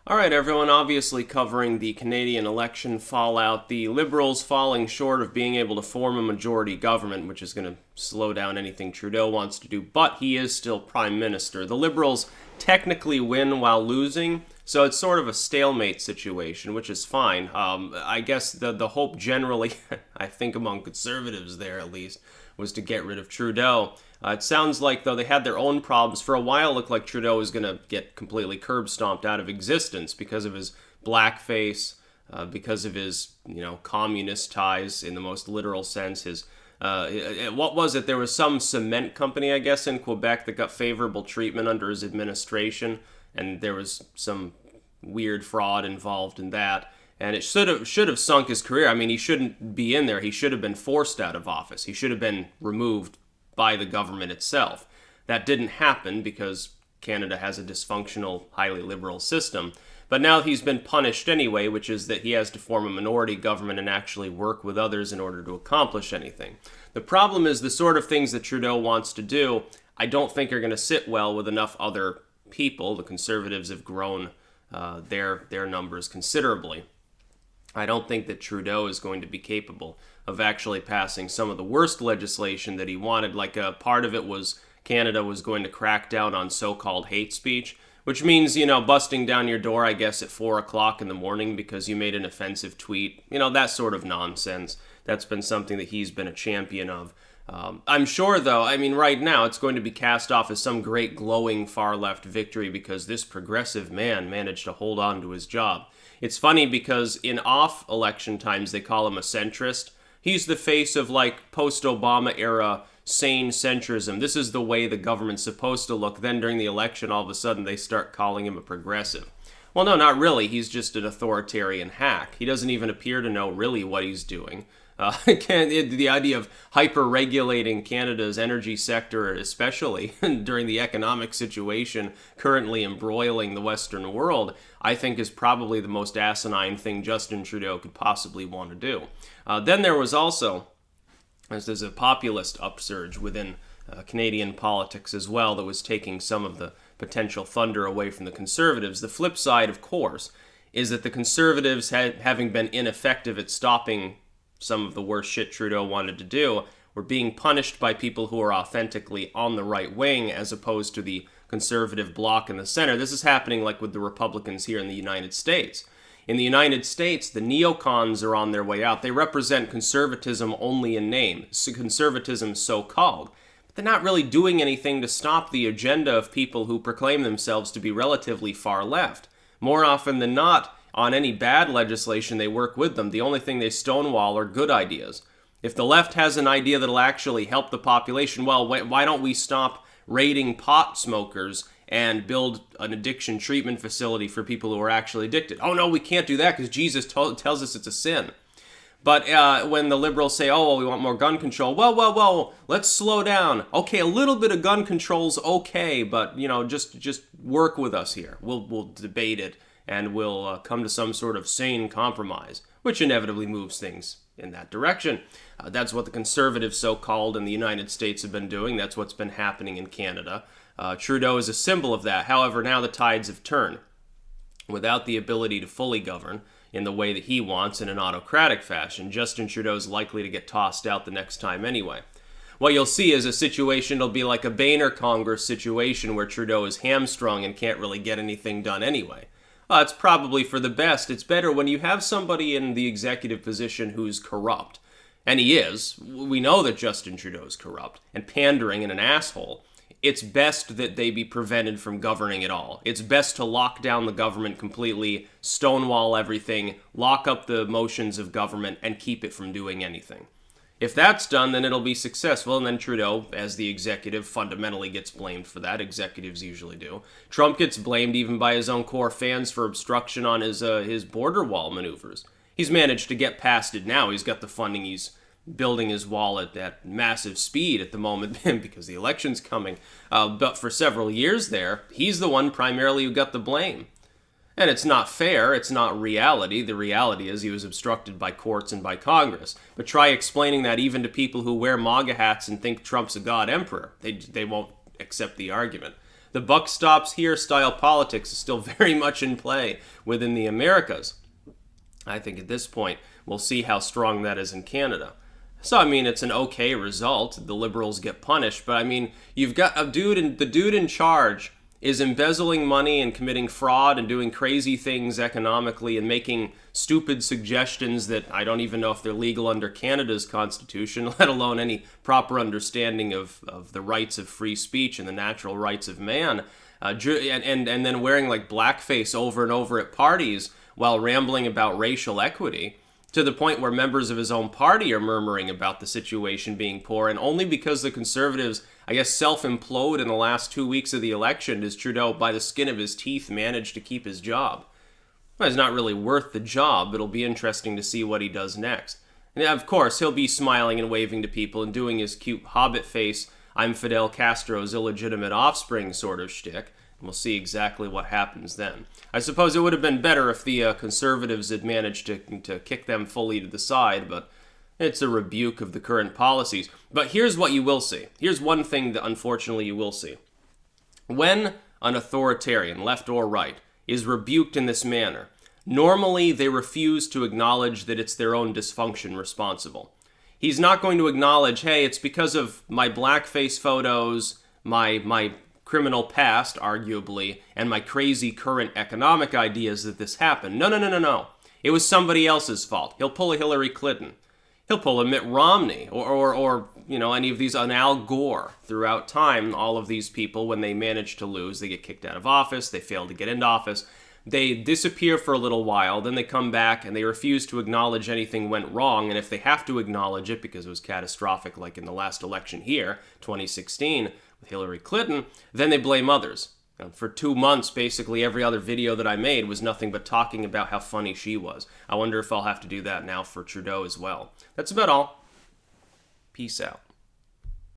All right, everyone, obviously covering the Canadian election fallout, the Liberals falling short of being able to form a majority government, which is going to slow down anything Trudeau wants to do, but he is still Prime Minister. The Liberals technically win while losing, so it's sort of a stalemate situation, which is fine. I guess the hope generally, I think among Conservatives there at least, was to get rid of Trudeau. It sounds like, though, they had their own problems. For a while, it looked like Trudeau was going to get completely curb-stomped out of existence because of his blackface, because of his, communist ties in the most literal sense. What was it? There was some cement company, I guess, in Quebec that got favorable treatment under his administration, and there was some weird fraud involved in that. And it should have sunk his career. I mean, he shouldn't be in there. He should have been forced out of office. He should have been removed by the government itself. That didn't happen because Canada has a dysfunctional, highly liberal system. But now he's been punished anyway, which is that he has to form a minority government and actually work with others in order to accomplish anything. The problem is the sort of things that Trudeau wants to do, I don't think are going to sit well with enough other people. The Conservatives have grown their numbers considerably. I don't think that Trudeau is going to be capable of actually passing some of the worst legislation that he wanted. Like part of it was Canada was going to crack down on so-called hate speech, which means, busting down your door, I guess, at 4 o'clock in the morning because you made an offensive tweet. That sort of nonsense. That's been something that he's been a champion of. I'm sure, though, right now it's going to be cast off as some great glowing far-left victory because this progressive man managed to hold on to his job. It's funny because in off-election times they call him a centrist. He's the face of, post-Obama era sane centrism. This is the way the government's supposed to look. Then during the election, all of a sudden they start calling him a progressive. Well, no, not really. He's just an authoritarian hack. He doesn't even appear to know really what he's doing. The idea of hyper-regulating Canada's energy sector, especially during the economic situation currently embroiling the Western world, I think is probably the most asinine thing Justin Trudeau could possibly want to do. Then there was also, as there's a populist upsurge within Canadian politics as well that was taking some of the potential thunder away from the Conservatives. The flip side, of course, is that the Conservatives, having been ineffective at stopping some of the worst shit Trudeau wanted to do, were being punished by people who are authentically on the right wing as opposed to the conservative bloc in the center. This is happening with the Republicans here in the United States. In the United States, the neocons are on their way out. They represent conservatism only in name, conservatism so-called. But they're not really doing anything to stop the agenda of people who proclaim themselves to be relatively far left. More often than not, on any bad legislation, they work with them. The only thing they stonewall are good ideas. If the left has an idea that'll actually help the population, well, why don't we stop raiding pot smokers and build an addiction treatment facility for people who are actually addicted? Oh, no, we can't do that because Jesus tells us it's a sin. But when the liberals say, oh, well, we want more gun control, well, let's slow down. Okay, a little bit of gun control's okay, but, just work with us here. We'll debate it. And we'll come to some sort of sane compromise, which inevitably moves things in that direction. That's what the conservatives, so-called, in the United States have been doing. That's what's been happening in Canada. Trudeau is a symbol of that. However, now the tides have turned. Without the ability to fully govern in the way that he wants in an autocratic fashion, Justin Trudeau's likely to get tossed out the next time anyway. What you'll see is a situation that'll be like a Boehner Congress situation where Trudeau is hamstrung and can't really get anything done anyway. It's probably for the best. It's better when you have somebody in the executive position who's corrupt. And he is. We know that Justin Trudeau is corrupt and pandering and an asshole. It's best that they be prevented from governing at all. It's best to lock down the government completely, stonewall everything, lock up the motions of government, and keep it from doing anything. If that's done, then it'll be successful, and then Trudeau, as the executive, fundamentally gets blamed for that. Executives usually do. Trump gets blamed even by his own core fans for obstruction on his border wall maneuvers. He's managed to get past it now. He's got the funding. He's building his wall at massive speed at the moment because the election's coming. But for several years there, he's the one primarily who got the blame. And it's not fair, it's not reality. The reality is he was obstructed by courts and by Congress. But try explaining that even to people who wear MAGA hats and think Trump's a god emperor. They won't accept the argument. The buck stops here style politics is still very much in play within the Americas. I think at this point, we'll see how strong that is in Canada. So, I mean, it's an okay result. The Liberals get punished. But, I mean, you've got the dude in charge is embezzling money and committing fraud and doing crazy things economically and making stupid suggestions that I don't even know if they're legal under Canada's constitution, let alone any proper understanding of the rights of free speech and the natural rights of man. And then wearing like blackface over and over at parties while rambling about racial equity, to the point where members of his own party are murmuring about the situation being poor, and only because the Conservatives, I guess, self-implode in the last 2 weeks of the election does Trudeau, by the skin of his teeth, manage to keep his job. Well, it's not really worth the job. It'll be interesting to see what he does next. And of course, he'll be smiling and waving to people and doing his cute hobbit face, I'm Fidel Castro's illegitimate offspring sort of shtick. We'll see exactly what happens then. I suppose it would have been better if the Conservatives had managed to kick them fully to the side, but it's a rebuke of the current policies. But here's what you will see. Here's one thing that unfortunately you will see. When an authoritarian, left or right, is rebuked in this manner, normally they refuse to acknowledge that it's their own dysfunction responsible. He's not going to acknowledge, hey, it's because of my blackface photos, my criminal past, arguably, and my crazy current economic ideas that this happened. No. It was somebody else's fault. He'll pull a Hillary Clinton. He'll pull a Mitt Romney or any of these, an Al Gore. Throughout time, all of these people, when they manage to lose, they get kicked out of office, they fail to get into office, they disappear for a little while, then they come back and they refuse to acknowledge anything went wrong, and if they have to acknowledge it because it was catastrophic, like in the last election here, 2016, with Hillary Clinton, then they blame others. And for 2 months, basically every other video that I made was nothing but talking about how funny she was. I wonder if I'll have to do that now for Trudeau as well. That's about all. Peace out.